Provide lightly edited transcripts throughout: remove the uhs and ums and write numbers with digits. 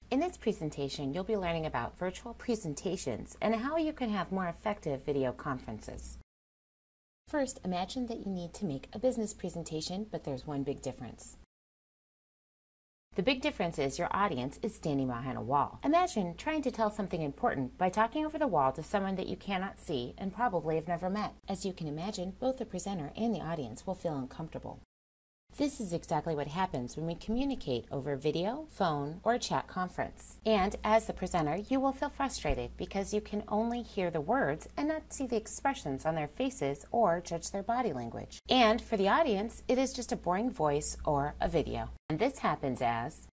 In this presentation, you'll be learning about virtual presentations and how you can have more effective video conferences. First, imagine that you need to make a business presentation, but there's one big difference. The big difference is your audience is standing behind a wall. Imagine trying to tell something important by talking over the wall to someone that you cannot see and probably have never met. As you can imagine, both the presenter and the audience will feel uncomfortable. This is exactly what happens when we communicate over video, phone, or chat conference. And as the presenter, you will feel frustrated because you can only hear the words and not see the expressions on their faces or judge their body language. And for the audience, it is just a boring voice or a video. And this happens as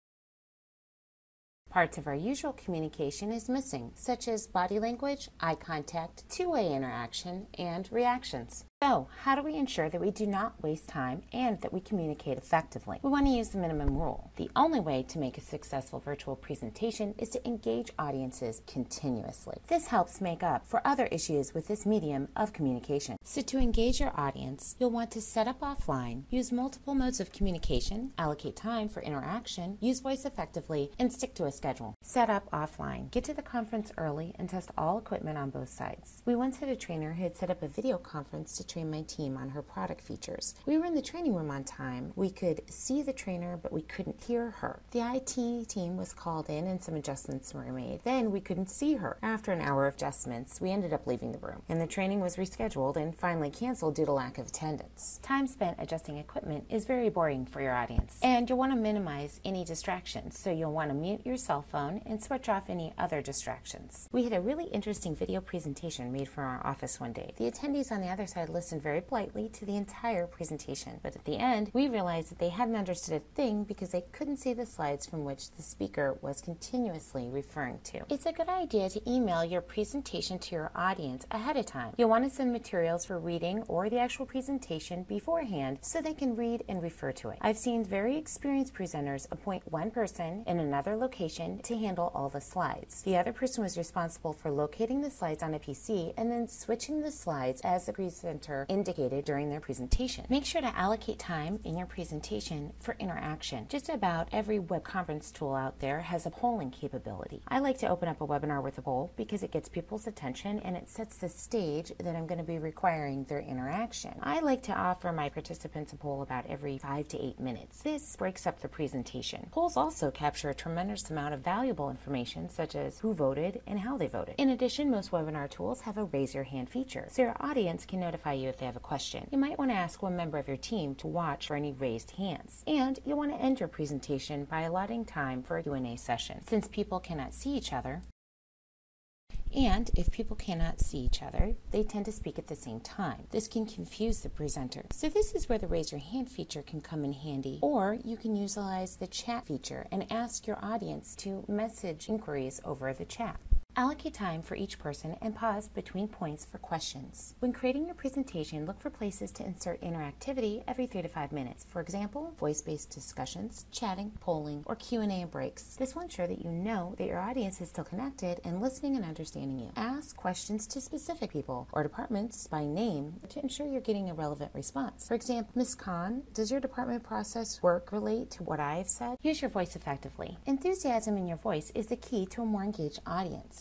parts of our usual communication is missing, such as body language, eye contact, two-way interaction, and reactions. So, how do we ensure that we do not waste time and that we communicate effectively? We want to use the minimum rule. The only way to make a successful virtual presentation is to engage audiences continuously. This helps make up for other issues with this medium of communication. So to engage your audience, you'll want to set up offline, use multiple modes of communication, allocate time for interaction, use voice effectively, and stick to a schedule. Set up offline. Get to the conference early and test all equipment on both sides. We once had a trainer who had set up a video conference to train my team on her product features. We were in the training room on time. We could see the trainer, but we couldn't hear her. The IT team was called in and some adjustments were made. Then we couldn't see her. After an hour of adjustments, we ended up leaving the room, and the training was rescheduled and finally canceled due to lack of attendance. Time spent adjusting equipment is very boring for your audience, and you'll want to minimize any distractions, so you'll want to mute your cell phone and switch off any other distractions. We had a really interesting video presentation made for our office one day. The attendees on the other side listened very politely to the entire presentation, but at the end, we realized that they hadn't understood a thing because they couldn't see the slides from which the speaker was continuously referring to. It's a good idea to email your presentation to your audience ahead of time. You'll want to send materials for reading or the actual presentation beforehand so they can read and refer to it. I've seen very experienced presenters appoint one person in another location to handle all the slides. The other person was responsible for locating the slides on a PC and then switching the slides as the presenter indicated during their presentation. Make sure to allocate time in your presentation for interaction. Just about every web conference tool out there has a polling capability. I like to open up a webinar with a poll because it gets people's attention and it sets the stage that I'm going to be requiring their interaction. I like to offer my participants a poll about every 5 to 8 minutes. This breaks up the presentation. Polls also capture a tremendous amount of valuable information such as who voted and how they voted. In addition, most webinar tools have a raise your hand feature, so your audience can notify you if they have a question. You might want to ask one member of your team to watch for any raised hands. And you'll want to end your presentation by allotting time for a Q&A session. Since people cannot see each other, and if people cannot see each other, they tend to speak at the same time. This can confuse the presenter. So this is where the raise your hand feature can come in handy. Or you can utilize the chat feature and ask your audience to message inquiries over the chat. Allocate time for each person and pause between points for questions. When creating your presentation, look for places to insert interactivity every 3 to 5 minutes. For example, voice-based discussions, chatting, polling, or Q&A breaks. This will ensure that you know that your audience is still connected and listening and understanding you. Ask questions to specific people or departments by name to ensure you're getting a relevant response. For example, Ms. Khan, does your department process work relate to what I've said? Use your voice effectively. Enthusiasm in your voice is the key to a more engaged audience.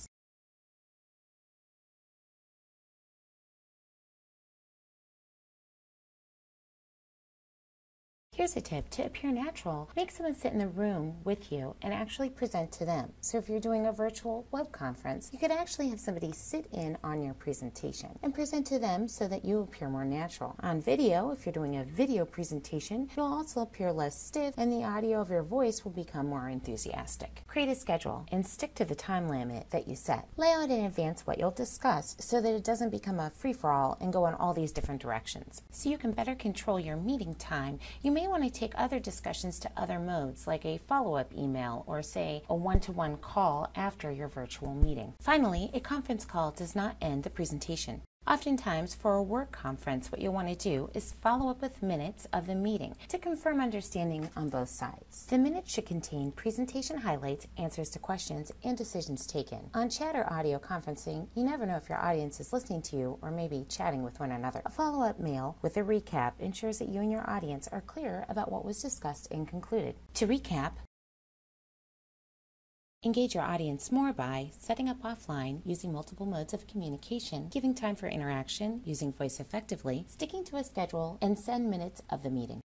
Here's a tip to appear natural. Make someone sit in the room with you and actually present to them. So if you're doing a virtual web conference, you could actually have somebody sit in on your presentation and present to them so that you appear more natural. On video, if you're doing a video presentation, you'll also appear less stiff and the audio of your voice will become more enthusiastic. Create a schedule and stick to the time limit that you set. Lay out in advance what you'll discuss so that it doesn't become a free-for-all and go in all these different directions. So you can better control your meeting time, you may want to take other discussions to other modes like a follow-up email or say a one-to-one call after your virtual meeting. Finally, a conference call does not end the presentation. Oftentimes, for a work conference, what you'll want to do is follow up with minutes of the meeting to confirm understanding on both sides. The minutes should contain presentation highlights, answers to questions, and decisions taken. On chat or audio conferencing, you never know if your audience is listening to you or maybe chatting with one another. A follow-up mail with a recap ensures that you and your audience are clear about what was discussed and concluded. To recap, Engage your audience more by setting up offline, using multiple modes of communication, giving time for interaction, using voice effectively, sticking to a schedule, and send minutes of the meeting.